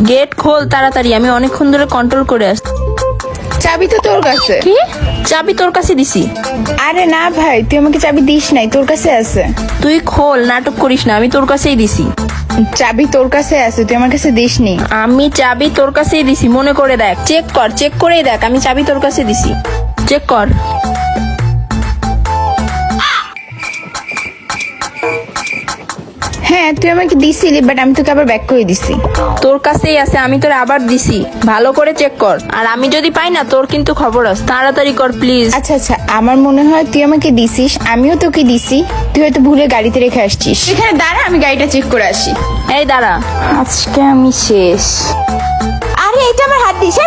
Gate খোল তাড়াতাড়ি, আমি অনেকক্ষণ ধরে কন্ট্রোল করে আসছি। চাবি তো তোর কাছে। কি? চাবি তোর কাছে দিছি। আরে না ভাই, তুই আমাকে চাবি দিস নাই, তোর কাছে আছে। তুই খোল, নাটক করিস না, আমি তোর কাছেই দিছি। চাবি তোর কাছে আছে, তুই আমার কাছে দিসনি। আমি চাবি তোর কাছেই দিছি, মনে করে দেখ, চেক কর, চেক করেই দেখ, আমি চাবি তোর কাছে দিছি। চেক কর। হ্যাঁ তুই আমাকে দিছিলি, বাট আমি তোকে আবার ব্যাক করে দিছি। তোর কাছেই আছে, আমি তোর আবার দিছি, ভালো করে চেক কর। আর আমি যদি পাই না, তোর কিন্তু খবর আছে, তাড়াতাড়ি কর প্লিজ। আচ্ছা আচ্ছা, আমার মনে হয় তুই আমাকে দিছিস, আমিও তোকে দিছি, তুই হয়তো ভুলে গাড়িতে রেখে আসছিস। এখানে দাঁড়া, আমি গাড়িটা চেক করে আসি। এই দাঁড়া। আজকে আমি শেষ। আরে এটা আমার হাত দিস।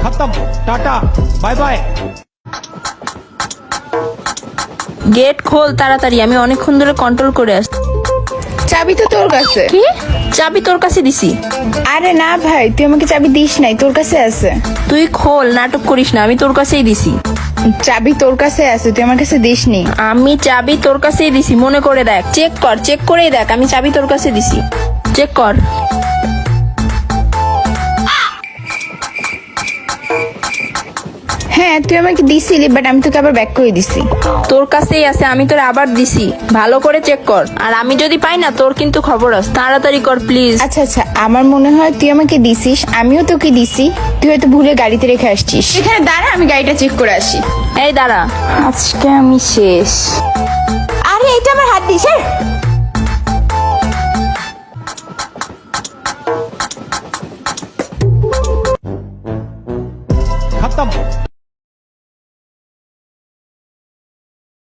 खत्म टाटा बाय बाय। গেট খোল তাড়াতাড়ি, আমি অনেকক্ষণ ধরে কন্ট্রোল করে আসছি। চাবি তো তোর কাছে। কি? চাবি তোর কাছে দিছি। আরে না ভাই, তুই আমাকে চাবি দিস নাই, তোর কাছে আছে। তুই খোল, নাটক করিস না, আমি তোর কাছেই দিছি। চাবি তোর কাছে আছে, তুই আমার কাছে দিসনি। আমি চাবি তোর কাছেই দিছি, মনে করে দেখ, চেক কর, চেক করেই দেখ, আমি চাবি তোর কাছে দিছি। চেক কর। হ্যাঁ তুই আমাকে দিছিলি, বাট আমি তোকে আবার ব্যাক করে দিছি। তোর কাছেই আছে, আমি তোর আবার দিছি, ভালো করে চেক কর। আর আমি যদি পাই না, তোর কিন্তু খবর আছে, তাড়াতাড়ি কর প্লিজ। আচ্ছা আচ্ছা, আমার মনে হয় তুই আমাকে দিছিস, আমিও তোকে দিছি, তুই হয়তো ভুলে গাড়িতে রেখে আসছিস। এখানে দাঁড়া, আমি গাড়িটা চেক করে আসি। এই দাঁড়া। আজকে আমি শেষ। আরে এটা আমার হাত দিস। खत्म